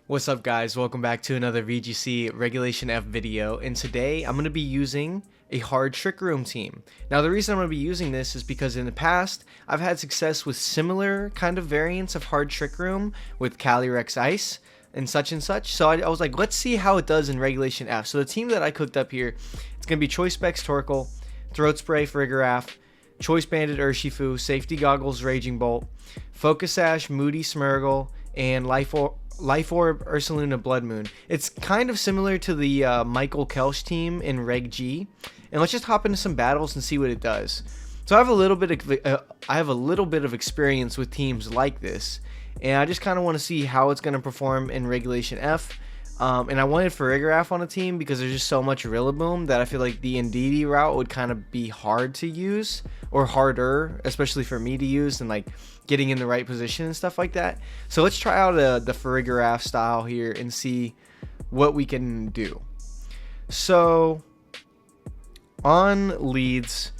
What's up guys, welcome back to another VGC Regulation F video, and today I'm going to be using a hard trick room team. Now the reason I'm going to be using this is because in the past I've had success with similar kind of variants of hard trick room with Calyrex Ice and such, so I was like, let's see how it does in Regulation F. So the team that I cooked up here, it's going to be Choice Specs Torkoal, Throat Spray farigiraf, Choice Banded Urshifu, Safety Goggles Raging Bolt, Focus Ash Moody Smeargle, and Life Orb Ursaluna Bloodmoon. It's kind of similar to the Michael Kelsch team in Reg G, and let's just hop into some battles and see what it does. So I have a little bit of experience with teams like this, and I just kind of want to see how it's going to perform in Regulation F. And I wanted farigiraf on a team because there's just so much Rillaboom that I feel like the Indeedee route would kind of be hard to use, or harder, especially for me to use, and like getting in the right position and stuff like that. So let's try out the farigiraf style here and see what we can do. So on leads,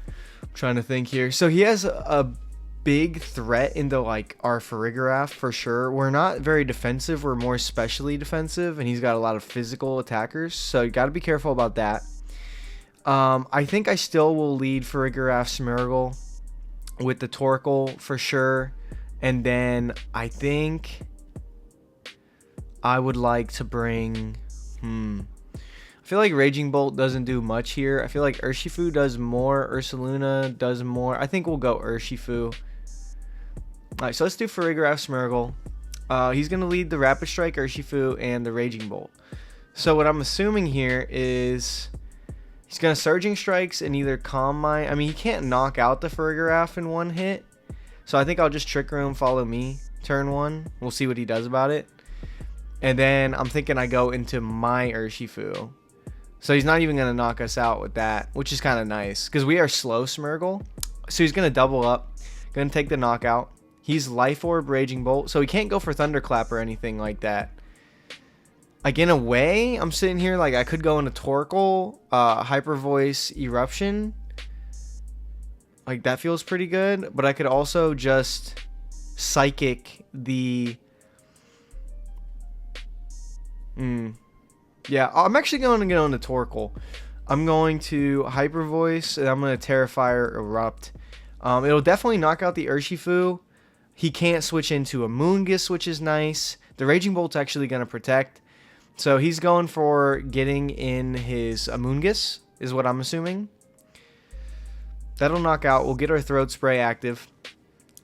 I'm trying to think here. So he has a big threat into like our farigiraf for sure. We're not very defensive, we're more specially defensive, and he's got a lot of physical attackers, so you got to be careful about that. I think I still will lead farigiraf Smeargle with the torkoal for sure, and then I think I would like to bring I feel like Raging Bolt doesn't do much here. I feel like Urshifu does more, Ursaluna does more. I think we'll go Urshifu. Alright, so let's do farigiraf Smeargle. He's going to lead the Rapid Strike Urshifu and the Raging Bolt. So what I'm assuming here is he's going to Surging Strikes and either Calm Mind. I mean, he can't knock out the farigiraf in one hit. So I think I'll just Trick Room, Follow Me, turn one. We'll see what he does about it. And then I'm thinking I go into my Urshifu. So he's not even going to knock us out with that, which is kind of nice because we are slow Smeargle. So he's going to double up, going to take the knockout. He's Life Orb Raging Bolt, so he can't go for Thunderclap or anything like that. Like, in a way, I'm sitting here like I could go into Torkoal, Hyper Voice Eruption. Like, that feels pretty good. But I could also just Psychic the... Yeah, I'm actually going to get on the Torkoal. I'm going to Hyper Voice, and I'm going to Terrifier Erupt. It'll definitely knock out the Urshifu. He can't switch into a Moongus, which is nice. The Raging Bolt's actually going to protect. So he's going for getting in his Amoonguss, is what I'm assuming. That'll knock out. We'll get our Throat Spray active,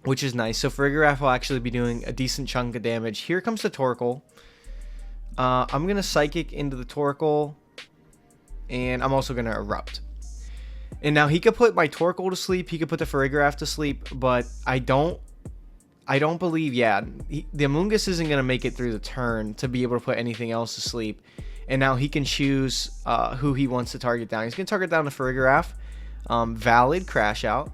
which is nice. So farigiraf will actually be doing a decent chunk of damage. Here comes the Torkoal. I'm going to Psychic into the Torkoal, and I'm also going to Erupt. And now he could put my Torkoal to sleep. He could put the farigiraf to sleep, but I don't believe, the Amoonguss isn't going to make it through the turn to be able to put anything else to sleep. And now he can choose who he wants to target down. He's going to target down the farigiraf. Valid, Crash Out.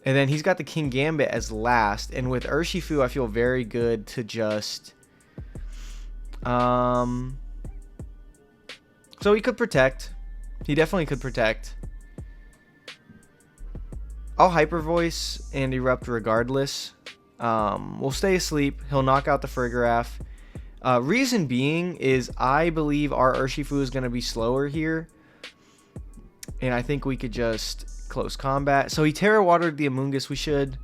And then he's got the King Gambit as last. And with Urshifu, I feel very good to just... So he could protect. He definitely could protect. I'll Hyper Voice and Erupt regardless. We'll stay asleep. He'll knock out the farigiraf. Reason being is I believe our Urshifu is going to be slower here. And I think we could just close combat. So he Terra Watered the Amoonguss. We should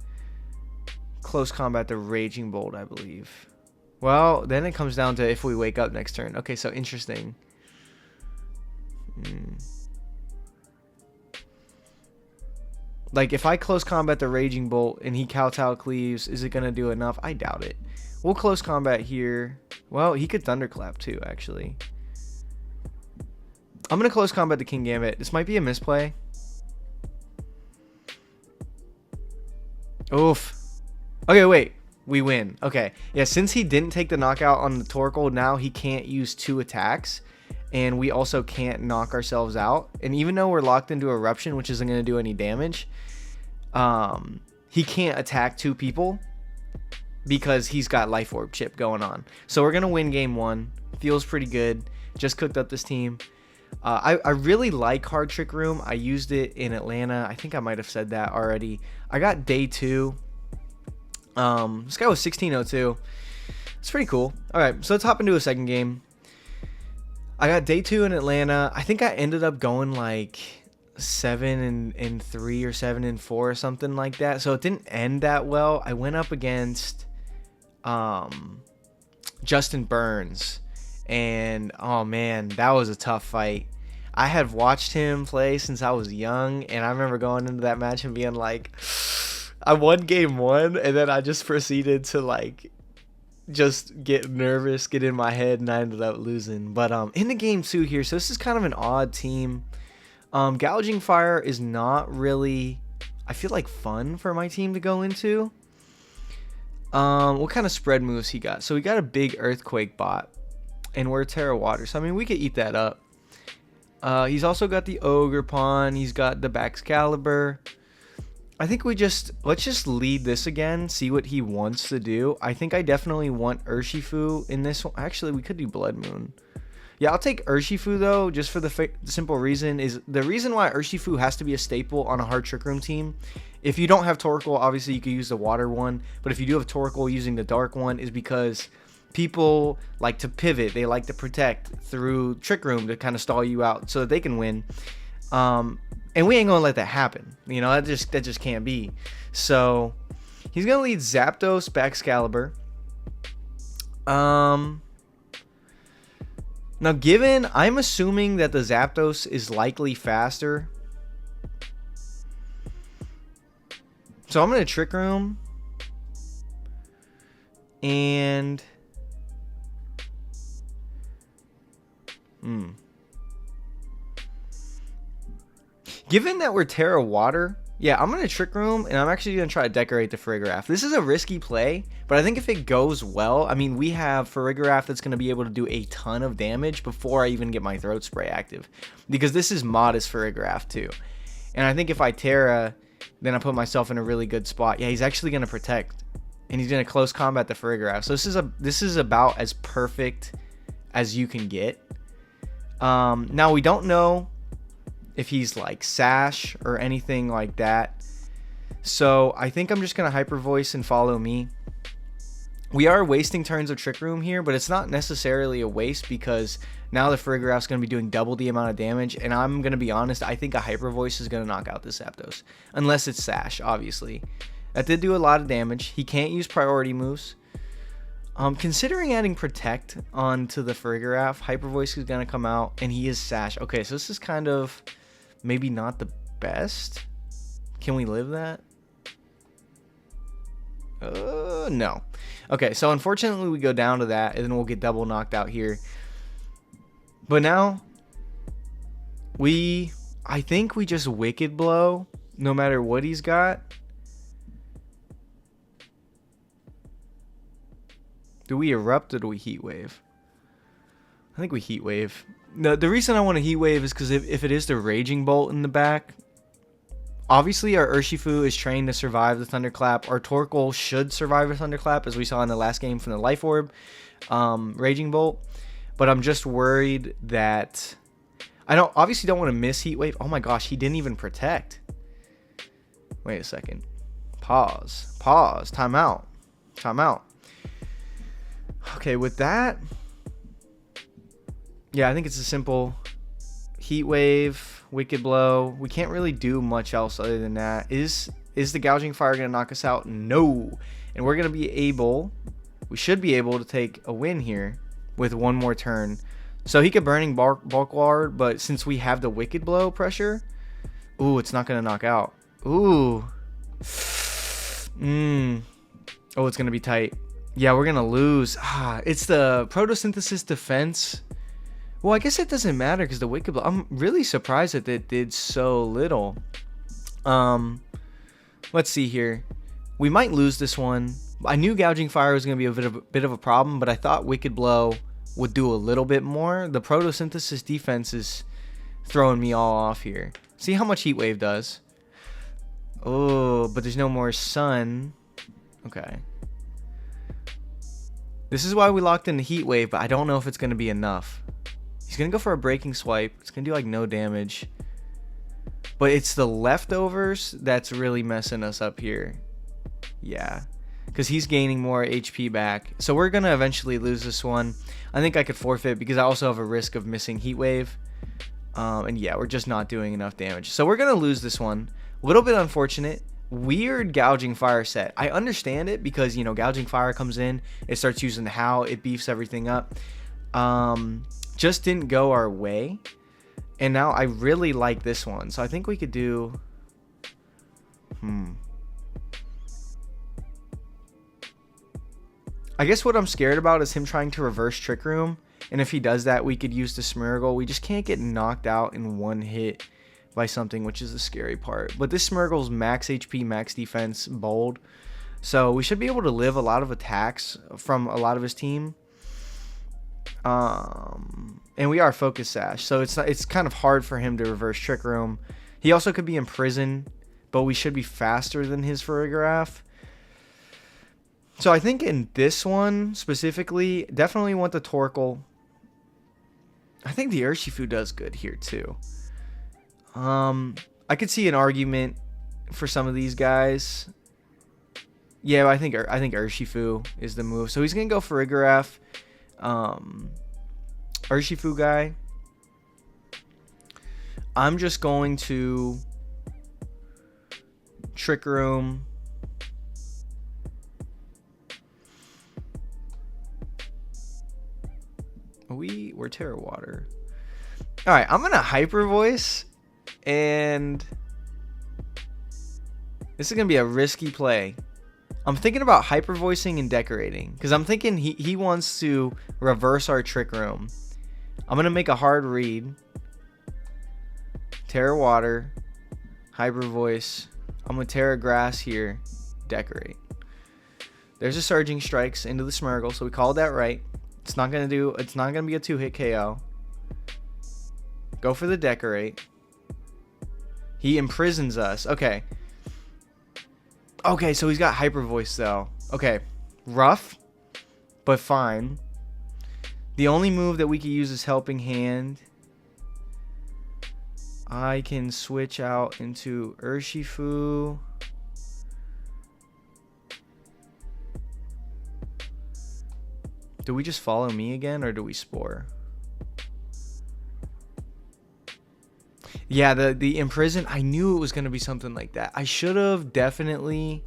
close combat the Raging Bolt, I believe. Well, then it comes down to if we wake up next turn. Okay, so interesting. Like, if I close combat the Raging Bolt and he kowtow cleaves, is it going to do enough? I doubt it. We'll close combat here. Well, he could Thunderclap too, actually. I'm going to close combat the King Gambit. This might be a misplay. Oof. Okay, wait. We win. Okay. Yeah, since he didn't take the knockout on the Torkoal, now he can't use 2 attacks. And we also can't knock ourselves out. And even though we're locked into Eruption, which isn't going to do any damage, he can't attack 2 people because he's got Life Orb chip going on. So we're going to win game 1. Feels pretty good. Just cooked up this team. I really like Hard Trick Room. I used it in Atlanta. I think I might have said that already. I got day 2. This guy was 1602. It's pretty cool. All right, so let's hop into a second game. I got day 2 in Atlanta. I think I ended up going like 7-3 or 7-4 or something like that. So it didn't end that well. I went up against Justin Burns, and oh man, that was a tough fight. I had watched him play since I was young, and I remember going into that match and being like, I won game 1, and then I just proceeded to like just get nervous, get in my head, and I ended up losing. But into game 2 here, so this is kind of an odd team. Gouging Fire is not really, I feel like, fun for my team to go into. What kind of spread moves he got? So we got a big Earthquake bot, and we're Terra Water, so I mean we could eat that up. He's also got the Ogre Pawn. He's got the Baxcalibur. I think let's just lead this again, see what he wants to do. I think I definitely want Urshifu in this one. Actually, we could do Bloodmoon. Yeah, I'll take Urshifu though, just for the simple reason is the reason why Urshifu has to be a staple on a hard Trick Room team. If you don't have torkoal, obviously you could use the water one, but if you do have torkoal, using the dark one is because people like to pivot. They like to protect through Trick Room to kind of stall you out so that they can win. And we ain't gonna let that happen. You know, that just can't be. So he's gonna lead Zapdos, Baxcalibur. Now I'm assuming that the Zapdos is likely faster. So I'm gonna Trick Room. And given that we're Terra Water, yeah, I'm going to Trick Room, and I'm actually going to try to decorate the farigiraf. This is a risky play, but I think if it goes well, I mean, we have farigiraf that's going to be able to do a ton of damage before I even get my Throat Spray active. Because this is modest farigiraf too. And I think if I Terra, then I put myself in a really good spot. Yeah, he's actually going to protect. And he's going to close combat the farigiraf. So this is about as perfect as you can get. Now, we don't know if he's like Sash or anything like that. So I think I'm just going to Hyper Voice and follow me. We are wasting turns of Trick Room here, but it's not necessarily a waste because now the farigiraf's going to be doing double the amount of damage. And I'm going to be honest, I think a Hyper Voice is going to knock out this Zapdos. Unless it's Sash, obviously. That did do a lot of damage. He can't use priority moves. Considering adding Protect onto the farigiraf, Hyper Voice is going to come out, and he is Sash. Okay, so this is kind of maybe not the best. Can we live that? No. Okay, so unfortunately we go down to that, and then we'll get double knocked out here. But now, I think we just Wicked Blow, no matter what he's got. Do we Erupt or do we Heat Wave? I think we Heat Wave. No, the reason I want to Heat Wave is because if it is the Raging Bolt in the back, obviously our Urshifu is trained to survive the Thunderclap. Our Torkoal should survive a Thunderclap, as we saw in the last game from the Life Orb Raging Bolt. But I'm just worried that I obviously don't want to miss Heat Wave. Oh my gosh, he didn't even Protect. Wait a second. Pause. Time out. Okay, with that, yeah, I think it's a simple Heat Wave, Wicked Blow. We can't really do much else other than that. Is the Gouging Fire going to knock us out? No. And we're going to be able, we should be able to take a win here with one more turn. So he could Burning Bulk Ward, but since we have the Wicked Blow pressure, ooh, it's not going to knock out. Ooh. Oh, it's going to be tight. Yeah, we're going to lose. It's the Photosynthesis defense. Well, I guess it doesn't matter because the Wicked Blow, I'm really surprised that it did so little. Let's see here. We might lose this one. I knew Gouging Fire was going to be a bit of a problem, but I thought Wicked Blow would do a little bit more. The Photosynthesis defense is throwing me all off here. See how much Heat Wave does. Oh, but there's no more Sun. Okay. This is why we locked in the Heat Wave, but I don't know if it's going to be enough. He's going to go for a Breaking Swipe. It's going to do like no damage. But it's the leftovers that's really messing us up here. Yeah. because he's gaining more HP back. So we're going to eventually lose this one. I think I could forfeit because I also have a risk of missing Heat Wave. And yeah, we're just not doing enough damage. So we're going to lose this one. A little bit unfortunate. Weird Gouging Fire set. I understand it because, you know, Gouging Fire comes in. It starts using the Howl. It beefs everything up. Just didn't go our way. And now I really like this one. So I think we could do... I guess what I'm scared about is him trying to reverse Trick Room. And if he does that, we could use the Smeargle. We just can't get knocked out in one hit by something, which is the scary part. But this Smeargle's max HP, max defense, bold. So we should be able to live a lot of attacks from a lot of his team. And we are Focus Sash. So it's kind of hard for him to reverse Trick Room. He also could be in prison, but we should be faster than his farigiraf. So I think in this one specifically, definitely want the torkoal. I think the urshifu does good here too. I could see an argument for some of these guys. Yeah, I think urshifu is the move. So he's gonna go farigiraf. Urshifu guy. I'm just going to Trick Room. We're Terra Water. Alright, I'm gonna Hyper Voice, and this is gonna be a risky play. I'm thinking about Hyper Voicing and Decorating, because I'm thinking he wants to reverse our Trick Room. I'm gonna make a hard read. Terra Water, Hyper Voice. I'm gonna Terra Grass here, Decorate. There's a Surging Strikes into the Smeargle, so we called that right. It's not gonna be a 2-hit KO. Go for the Decorate. He imprisons us. Okay. Okay, so he's got Hyper Voice though. Okay. Rough, but fine. The only move that we can use is Helping Hand. I can switch out into Urshifu. Do we just follow me again, or do we Spore? Yeah, the Imprison, I knew it was going to be something like that. I should have definitely...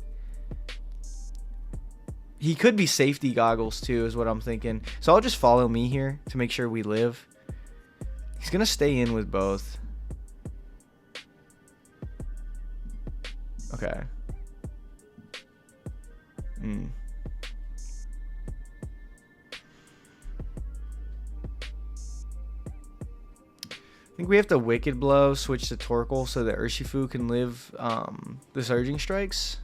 He could be Safety Goggles too, is what I'm thinking. So I'll just follow me here to make sure we live. He's going to stay in with both. Okay. I think we have to Wicked Blow, switch to torkoal so that Urshifu can live the Surging Strikes.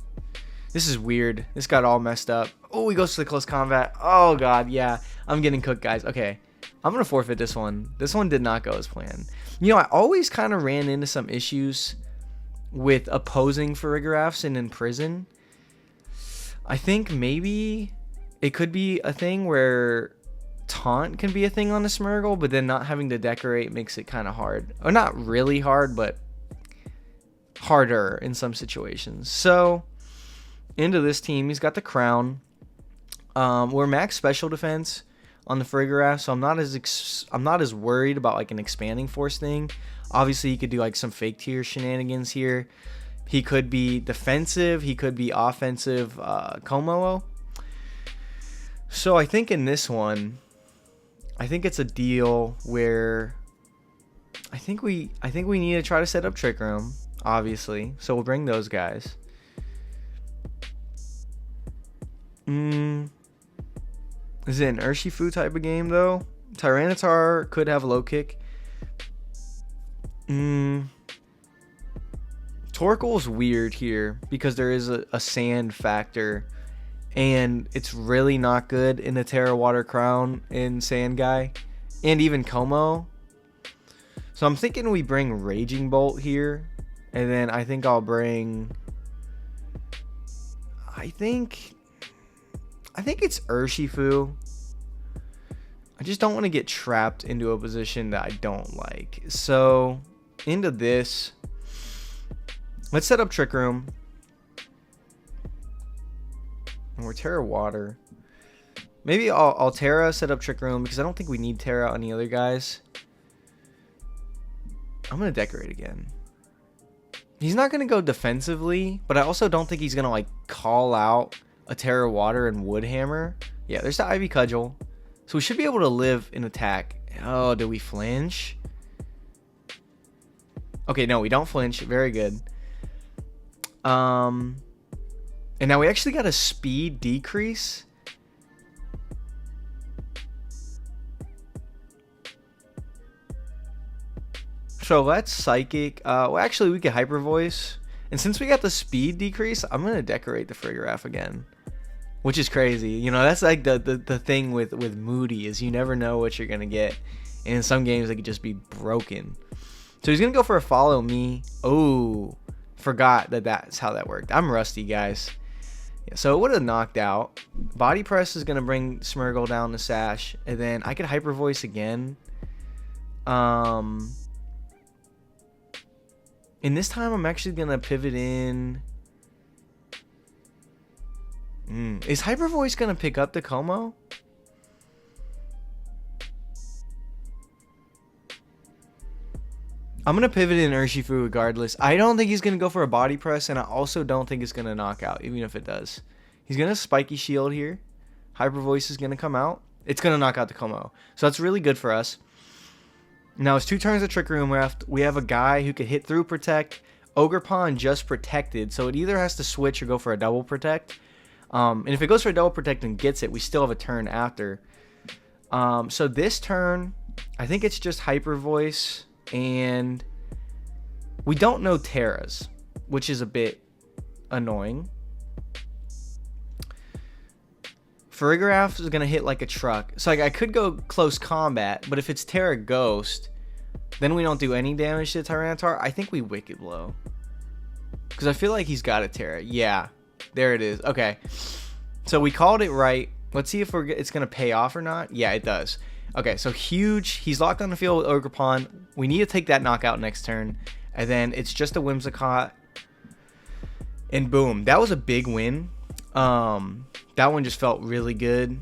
This is weird. This got all messed up. Oh, he goes to the close combat. Oh, God, yeah. I'm getting cooked, guys. Okay, I'm going to forfeit this one. This one did not go as planned. You know, I always kind of ran into some issues with opposing farigirafs and in prison. I think maybe it could be a thing where Taunt can be a thing on the Smeargle, but then not having to Decorate makes it kind of hard. Or not really hard, but harder in some situations. So into this team, he's got the Crown. We're max special defense on the farigiraf, so I'm not as worried about like an expanding force thing. Obviously, he could do like some fake tier shenanigans here. He could be defensive. He could be offensive. Komo. So I think in this one, I think it's a deal where I think we need to try to set up Trick Room, obviously. So we'll bring those guys. Is it an Urshifu type of game though? Tyranitar could have low kick. Torkoal's weird here because there is a sand factor. And it's really not good in the Terra Water Crown in Sand Guy. And even Como. So I'm thinking we bring Raging Bolt here. And then I think I'll bring... I think it's Urshifu. I just don't want to get trapped into a position that I don't like. So into this. Let's set up Trick Room. And we're Terra Water. Maybe I'll Terra, set up Trick Room, because I don't think we need Terra on the other guys. I'm going to decorate again. He's not going to go defensively, but I also don't think he's going to, like, call out a Terra Water and Wood Hammer. Yeah, there's the Ivy Cudgel. So we should be able to live in attack. Oh, do we flinch? Okay, no, we don't flinch. Very good. And now we actually got a speed decrease. So let's Psychic. Well, actually, we could Hyper Voice. And since we got the speed decrease, I'm going to decorate the farigiraf again. Which is crazy. You know, that's like the thing with Moody is you never know what you're going to get. And in some games, they could just be broken. So he's going to go for a Follow Me. Oh, forgot that's how that worked. I'm rusty, guys. Yeah, so it would have knocked out. Body Press is going to bring Smeargle down the Sash. And then I could Hyper Voice again. And this time I'm actually going to pivot in. Is Hyper Voice going to pick up the Como? I'm going to pivot in Urshifu regardless. I don't think he's going to go for a Body Press, and I also don't think it's going to knock out, even if it does. He's going to Spiky Shield here. Hyper Voice is going to come out. It's going to knock out the Como. So that's really good for us. Now it's 2 turns of Trick Room left. We have a guy who could hit through Protect. Ogre Pawn just protected, so it either has to switch or go for a double Protect. And if it goes for a double Protect and gets it, we still have a turn after. So this turn, I think it's just Hyper Voice, and we don't know Terras, which is a bit annoying. Farigiraf is going to hit like a truck. So like I could go close combat, but if it's Terra Ghost, then we don't do any damage to Tyranitar. I think we Wicked Blow. Because I feel like he's got a Terra. Yeah, there it is. Okay, so we called it right. Let's see if it's going to pay off or not. Yeah, it does. Okay, so huge. He's locked on the field with Ogre Pawn. We need to take that knockout next turn. And then it's just a Whimsicott. And boom, that was a big win. That one just felt really good.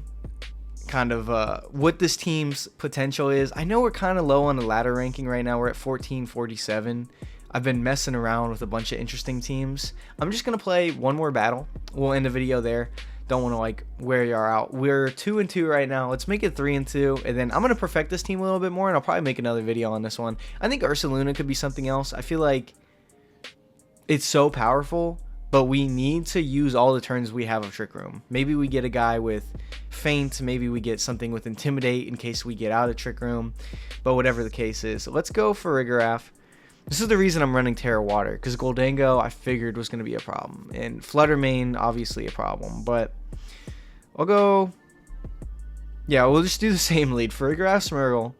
Kind of what this team's potential is. I know we're kind of low on the ladder ranking right now. We're at 1447. I've been messing around with a bunch of interesting teams. I'm just going to play one more battle. We'll end the video there. Don't want to like wear you out. We're 2-2 right now. Let's make it 3-2. And then I'm going to perfect this team a little bit more. And I'll probably make another video on this one. I think Ursaluna could be something else. I feel like it's so powerful. But we need to use all the turns we have of Trick Room. Maybe we get a guy with Feint. Maybe we get something with Intimidate in case we get out of Trick Room. But whatever the case is. Let's go for Farigiraf. This is the reason I'm running Terra Water. Because Goldango I figured was going to be a problem. And Fluttermane obviously a problem. But I'll go... Yeah, we'll just do the same lead. Farigiraf Smeargle.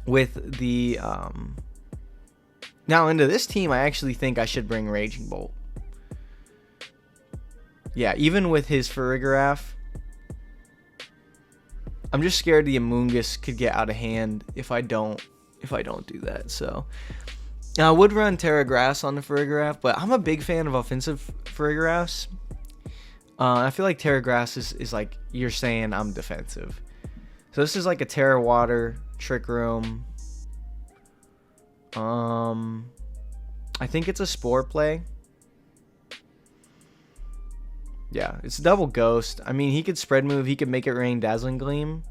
With the... Now, into this team, I actually think I should bring Raging Bolt. Yeah, even with his Farigiraf, I'm just scared the Amoonguss could get out of hand if I don't do that. So, I would run Terra Grass on the Farigiraf, but I'm a big fan of offensive Farigirafs. I feel like Terra Grass is like you're saying I'm defensive. So this is like a Terra Water, Trick Room. I think it's a Spore play. Yeah, it's double Ghost. I mean, he could spread move. He could make it rain Dazzling Gleam.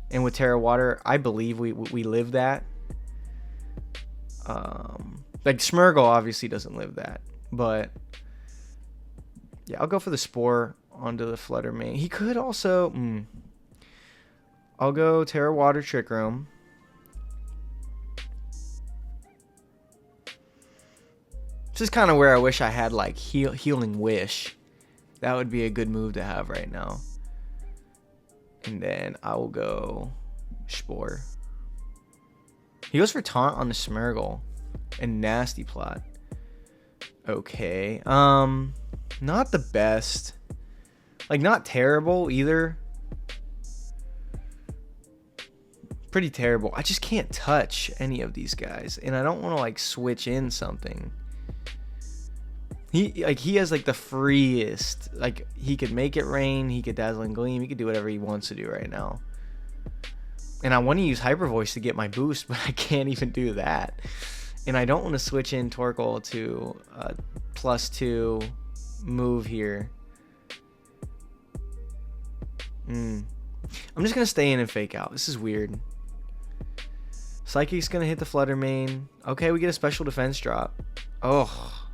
And with Terra Water, I believe we live that. Like Smeargle obviously doesn't live that. But yeah, I'll go for the Spore onto the Fluttermane. He could also... I'll go Terra Water, Trick Room. This is kind of where I wish I had like Healing Wish. That would be a good move to have right now. And then I will go Spore. He goes for Taunt on the Smeargle and Nasty Plot. Okay. Not the best. Like not terrible either. Pretty terrible. I just can't touch any of these guys. And I don't want to like switch in something. He has like the freest, like he could make it rain, he could dazzling gleam, he could do whatever he wants to do right now. And I want to use hyper voice to get my boost, but I can't even do that. And I don't want to switch in torkoal to +2 move here. I'm just gonna stay in and fake out. This is weird. Psychic's gonna hit the flutter main. Okay, we get a special defense drop. Oh.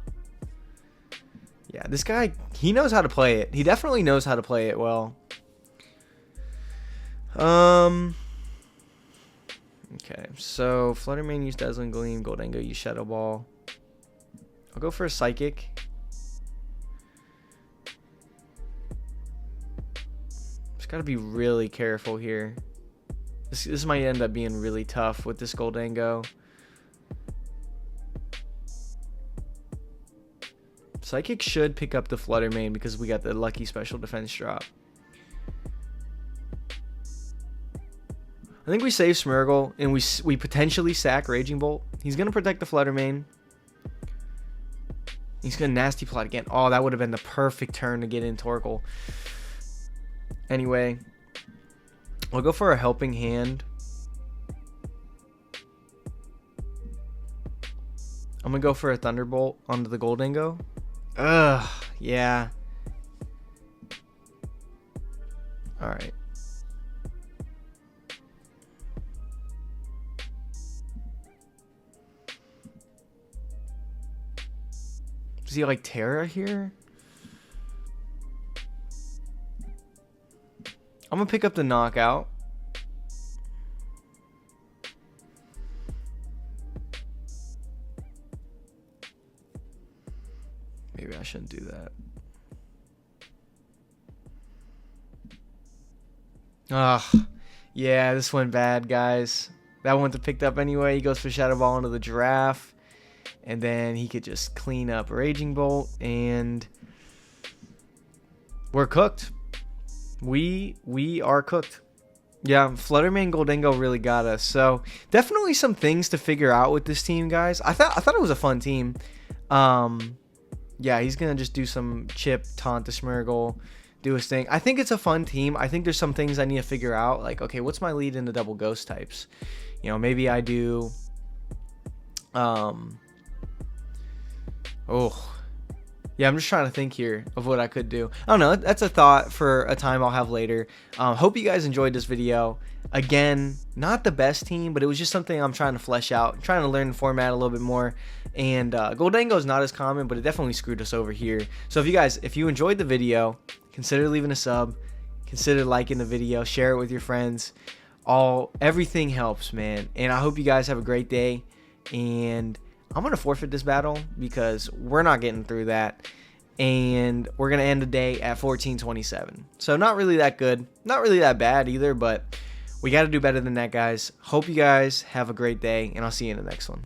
Yeah, this guy, he knows how to play it. He definitely knows how to play it well. Okay, so flutter main use dazzling gleam, Goldango use shadow ball. I'll go for a psychic. Just gotta be really careful here. This might end up being really tough with this Goldango. Psychic should pick up the flutter main because we got the lucky special defense drop. I think we save Smeargle and we potentially sack Raging Bolt. He's gonna protect the flutter main. He's gonna nasty plot again. Oh, that would have been the perfect turn to get in torkoal. Anyway, I'll go for a helping hand. I'm gonna go for a Thunderbolt onto the Goldango. Ugh, yeah. Alright. Does he like Terra here? I'm gonna pick up the knockout. Maybe I shouldn't do that. Yeah, this went bad, guys. That one to picked up anyway. He goes for Shadow Ball into the giraffe. And then he could just clean up Raging Bolt. And we're cooked. We are cooked. Yeah, Flutterman Goldango really got us. So definitely some things to figure out with this team, guys. I thought it was a fun team. Yeah, he's gonna just do some chip, taunt the Smeargle, do his thing. I think it's a fun team. I think there's some things I need to figure out. Like, okay, what's my lead in the double ghost types? You know, maybe I do. Yeah, I'm just trying to think here of what I could do. I don't know. That's a thought for a time I'll have later. Hope you guys enjoyed this video. Again, not the best team, but it was just something I'm trying to flesh out. I'm trying to learn the format a little bit more. And Goldango is not as common, but it definitely screwed us over here. So if you enjoyed the video, consider leaving a sub. Consider liking the video. Share it with your friends. Everything helps, man. And I hope you guys have a great day. And I'm going to forfeit this battle because we're not getting through that. And we're going to end the day at 1427. So not really that good. Not really that bad either, but we got to do better than that, guys. Hope you guys have a great day, and I'll see you in the next one.